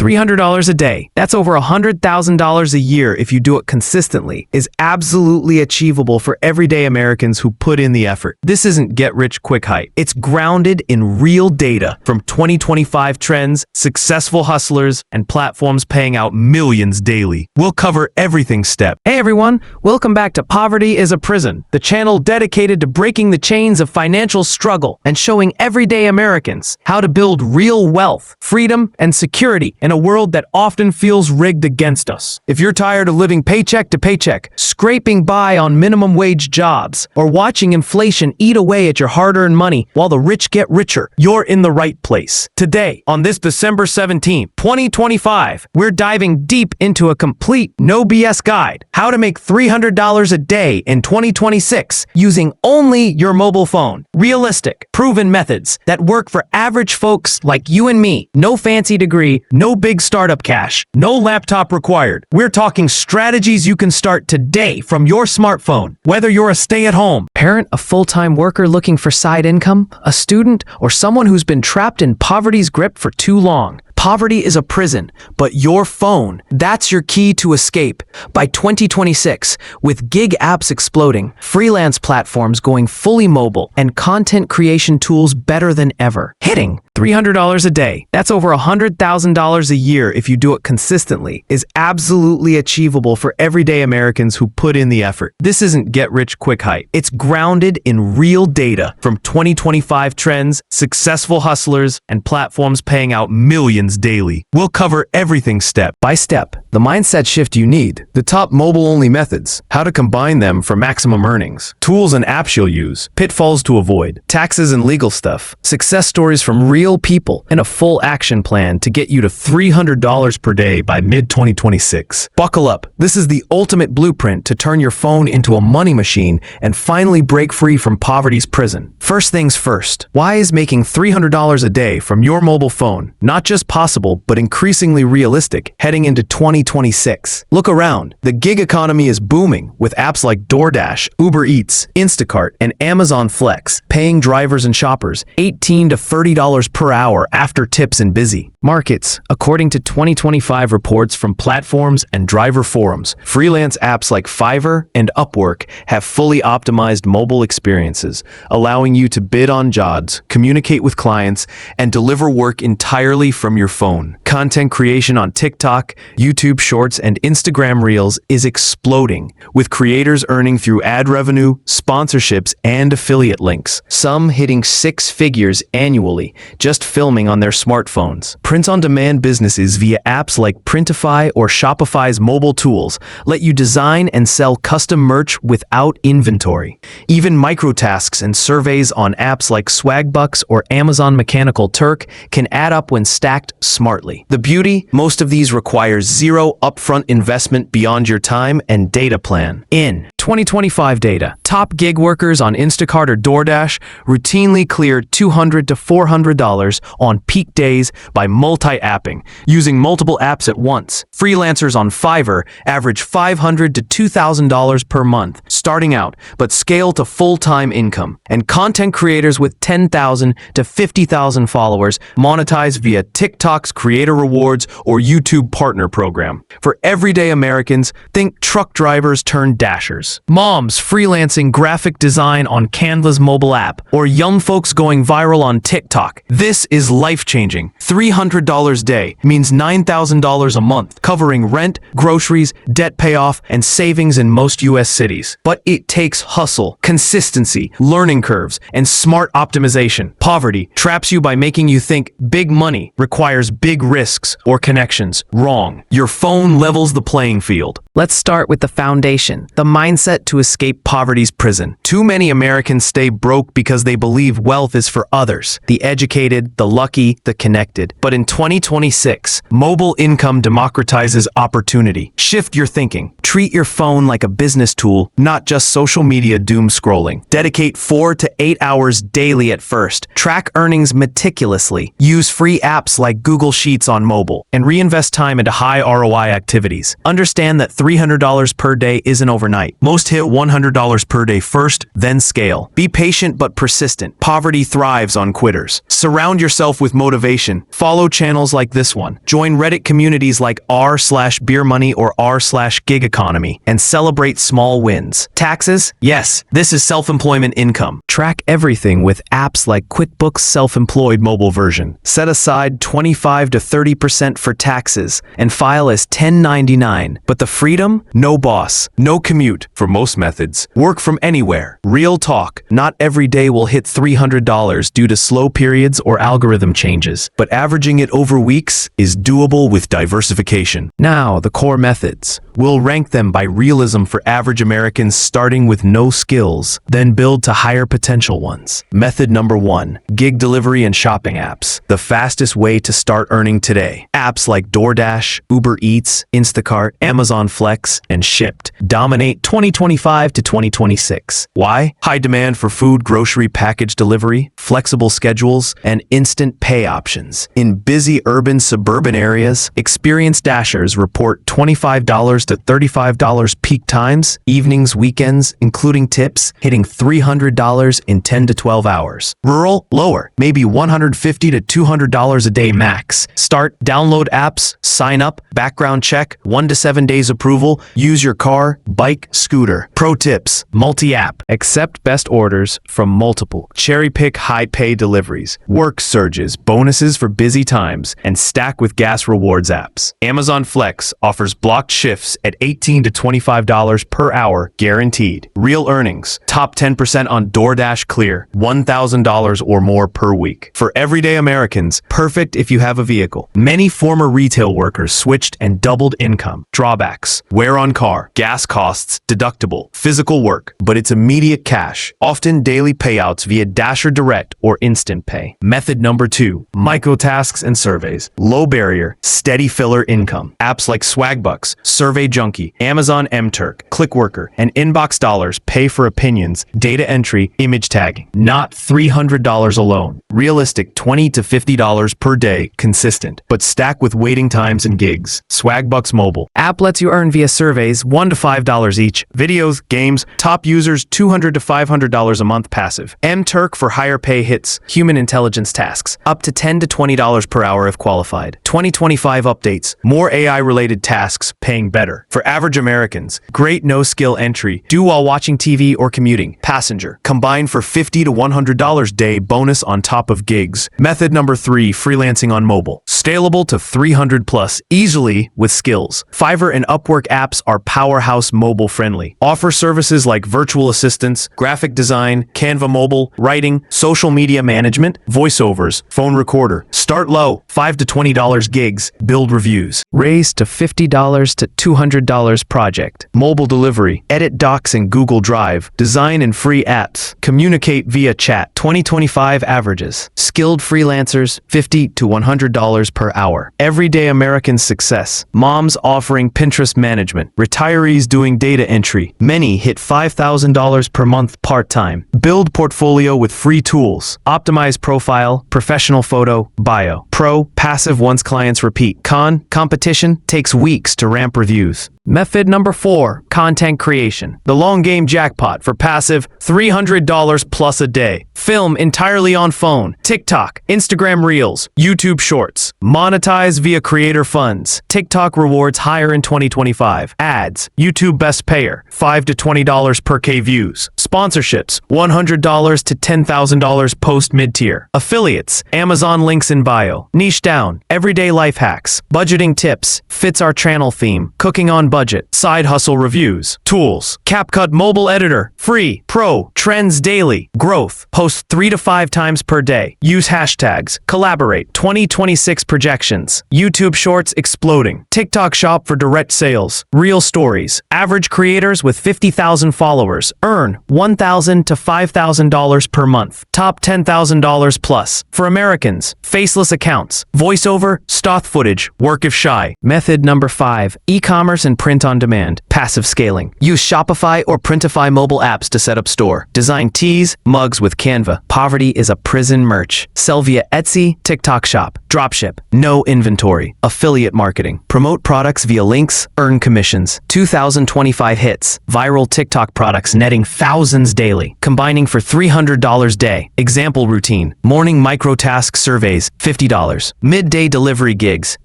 $300 a day, that's over $100,000 a year if you do it consistently, is absolutely achievable for everyday Americans who put in the effort. This isn't get-rich-quick hype. It's grounded in real data from 2025 trends, successful hustlers, and platforms paying out millions daily. We'll cover everything step. Hey everyone, welcome back to Poverty is a Prison, the channel dedicated to breaking the chains of financial struggle and showing everyday Americans how to build real wealth, freedom, and security in a world that often feels rigged against us. If you're tired of living paycheck to paycheck, scraping by on minimum wage jobs, or watching inflation eat away at your hard-earned money while the rich get richer, you're in the right place. Today, on this December 17th, 2025, we're diving deep into a complete no BS guide, how to make $300 a day in 2026 using only your mobile phone. Realistic, proven methods that work for average folks like you and me. No fancy degree, no big startup cash, no laptop required. We're talking strategies you can start today from your smartphone. Whether you're a stay-at-home parent, a full-time worker looking for side income, a student, or someone who's been trapped in poverty's grip for too long. Poverty is a prison, but your phone, that's your key to escape. By 2026, with gig apps exploding, freelance platforms going fully mobile, and content creation tools better than ever, hitting $300 a day, that's over $100,000 a year if you do it consistently, is absolutely achievable for everyday Americans who put in the effort. This isn't get-rich-quick hype. It's grounded in real data from 2025 trends, successful hustlers, and platforms paying out millions daily. We'll cover everything step by step. The mindset shift you need, the top mobile-only methods, how to combine them for maximum earnings, tools and apps you'll use, pitfalls to avoid, taxes and legal stuff, success stories from real people, and a full action plan to get you to $300 per day by mid-2026. Buckle up. This is the ultimate blueprint to turn your phone into a money machine and finally break free from poverty's prison. First things first, why is making $300 a day from your mobile phone not just possible, but increasingly realistic heading into 2026? Look around. The gig economy is booming with apps like DoorDash, Uber Eats, Instacart, and Amazon Flex, paying drivers and shoppers $18 to $30 per hour after tips and busy. Markets. According to 2025 reports from platforms and driver forums, freelance apps like Fiverr and Upwork have fully optimized mobile experiences, allowing you to bid on jobs, communicate with clients, and deliver work entirely from your phone. Content creation on TikTok, YouTube Shorts, and Instagram Reels is exploding, with creators earning through ad revenue, sponsorships, and affiliate links, some hitting six figures annually just filming on their smartphones. Print-on-demand businesses via apps like Printify or Shopify's mobile tools let you design and sell custom merch without inventory. Even Microtasks and surveys on apps like Swagbucks or Amazon Mechanical Turk can add up when stacked smartly. The beauty? Most of these require zero upfront investment beyond your time and data plan. In 2025 data, top gig workers on Instacart or DoorDash routinely clear $200 to $400 on peak days by multi-apping, using multiple apps at once. Freelancers on Fiverr average $500 to $2,000 per month, starting out, but scale to full-time income. And content creators with 10,000 to 50,000 followers monetize via TikTok's Creator Rewards or YouTube Partner Program. For everyday Americans, think truck drivers turned dashers, moms freelancing graphic design on Canva's mobile app, or young folks going viral on TikTok. This is life-changing. $300 a day means $9,000 a month, covering rent, groceries, debt payoff, and savings in most U.S. cities. But it takes hustle, consistency, learning curves, and smart optimization. Poverty traps you by making you think big money requires big risks or connections. Wrong. Your phone levels the playing field. Let's start with the foundation, the mindset to escape poverty's prison. Too many Americans stay broke because they believe wealth is for others, the educated, the lucky, the connected. But in 2026, mobile income democratizes opportunity. Shift your thinking. Treat your phone like a business tool, not just social media doom scrolling. Dedicate 4 to 8 hours daily at first. Track earnings meticulously. Use free apps like Google Sheets on mobile, and reinvest time into high ROI ROI activities. Understand that $300 per day isn't overnight. Most hit $100 per day first, then scale. Be patient but persistent. Poverty thrives on quitters. Surround yourself with motivation. Follow channels like this one. Join Reddit communities like r/beer money or r/gig economy and celebrate small wins. Taxes? Yes, this is self-employment income. Track everything with apps like QuickBooks Self-Employed mobile version. Set aside 25 to 30% for taxes and file as 1099. But the freedom? No boss, no commute for most methods. Work from anywhere. Real talk. Not every day will hit $300 due to slow periods or algorithm changes, but averaging it over weeks is doable with diversification. Now, the core methods. We'll rank them by realism for average Americans starting with no skills, then build to higher potential ones. Method number 1, gig delivery and shopping apps. The fastest way to start earning today. Apps like DoorDash, Uber Eats, Instacart, Amazon Flex, and Shipped dominate 2025 to 2026. Why? High demand for food, grocery, package delivery, flexible schedules, and instant pay options. In busy urban suburban areas, experienced dashers report $25 to $35 peak times, evenings, weekends, including tips, hitting $300 in 10 to 12 hours. Rural, lower, maybe $150 to $200 a day max. Start, download apps, sign up, background check, 1 to 7 days approval, use your car, bike, scooter. Pro tips, multi-app, accept best orders from multiple, cherry-pick high-pay deliveries, work surges, bonuses for busy times, and stack with gas rewards apps. Amazon Flex offers blocked shifts at $18 to $25 per hour guaranteed. Real earnings, top 10% on DoorDash Clear, $1,000 or more per week. For everyday Americans, perfect if you have a vehicle. Many former retail workers switched and doubled income. Drawbacks, wear on car, gas costs, deductible, physical work, but it's immediate cash, often daily payouts via Dasher Direct or Instant Pay. Method number 2, microtasks and surveys. Low barrier, steady filler income. Apps like Swagbucks, Survey Junkie, Amazon MTurk, Clickworker, and Inbox Dollars pay for opinions, data entry, image tagging. Not $300 alone. Realistic $20 to $50 per day, consistent, but stack with waiting times and gigs. Swagbucks Mobile. App lets you earn via surveys, $1 to $5 each. Videos, games, top users, $200 to $500 a month passive. MTurk for higher pay hits, human intelligence tasks, up to $10 to $20 per hour if qualified. 2025 updates, more AI-related tasks, paying better. For average Americans, great no-skill entry, do while watching TV or commuting. Passenger, combine for $50 to $100 day bonus on top of gigs. Method number 3, freelancing on mobile. Scalable to 300 plus, easily with skills. Fiverr and Upwork apps are powerhouse mobile friendly. Offer services like virtual assistants, graphic design, Canva mobile, writing, social media management, voiceovers, phone recorder. Start low, $5 to $20 gigs, build reviews. Raise to $50 to $200 project. Mobile delivery, edit docs in Google Drive, design and free apps, communicate via chat. 2025 averages. Skilled freelancers, $50 to $100 per hour. Everyday American success. Moms offering Pinterest management. Retirees doing data entry. Many hit $5,000 per month part-time. Build portfolio with free tools. Optimize profile, professional photo, bio. Pro, passive once clients repeat. Con, competition takes weeks to ramp reviews. Method number 4, content creation. The long game jackpot for passive, $300 plus a day. Film entirely on phone, TikTok, Instagram Reels, YouTube Shorts. Monetize via creator funds. TikTok rewards higher in 2025. Ads, YouTube best payer, $5 to $20 per K views. Sponsorships, $100 to $10,000 post mid-tier. Affiliates, Amazon links in bio. Niche down, everyday life hacks. Budgeting tips, fits our channel theme. Cooking on budget, side hustle reviews. Tools, CapCut mobile editor, free. Pro, trends daily. Growth, post 3 to 5 times per day. Use hashtags, collaborate. 2026 projections. YouTube Shorts exploding. TikTok shop for direct sales. Real stories. Average creators with 50,000 followers earn $1,000 to $5,000 per month. Top $10,000 plus. For Americans, faceless accounts, voiceover, stock footage, work if shy. Method number 5, e-commerce and print on demand. Passive scaling. Use Shopify or Printify mobile apps to set up store. Design tees, mugs with Canva. Poverty is a prison merch. Sell via Etsy, TikTok Shop. Dropship. No inventory. Affiliate marketing. Promote products via links. Earn commissions. 2025 hits. Viral TikTok products netting thousands daily. Combining for $300 day. Example routine. Morning microtask surveys, $50. Midday delivery gigs,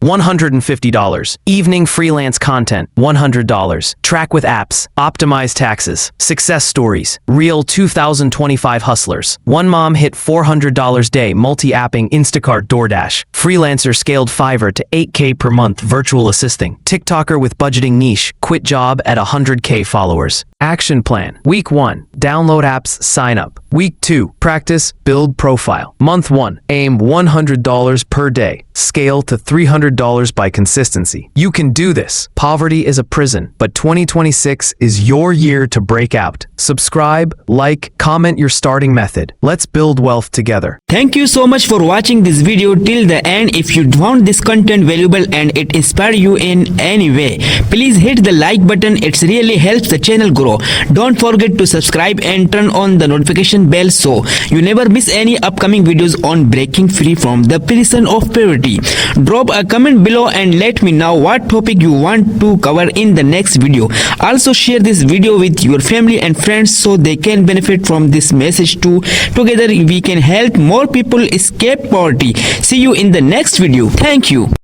$150. Evening freelance content, $100. Track with apps. Optimize taxes. Success stories. Real 2025 hustlers. One mom hit $400 day multi-apping Instacart DoorDash. Freelancer scaled Fiverr to 8K per month virtual assisting. TikToker with budgeting niche quit job at 100K followers. Action plan. Week 1, download apps, sign up. Week 2, practice, build profile. Month 1, aim $100 per day. Scale to $300 by consistency. You can do this. Poverty is a prison, but 2026 is your year to break out. Subscribe, like, comment your starting method. Let's build wealth together. Thank you so much for watching this video till the end. If you found this content valuable and it inspired you in any way, please hit the like button. It really helps the channel grow. Don't forget to subscribe and turn on the notification bell so you never miss any upcoming videos on breaking free from the prison of poverty. Drop a comment below and let me know what topic you want to cover in the next video. Also share this video with your family and friends so they can benefit from this message too. Together we can help more people escape poverty. See you in the next video. Thank you.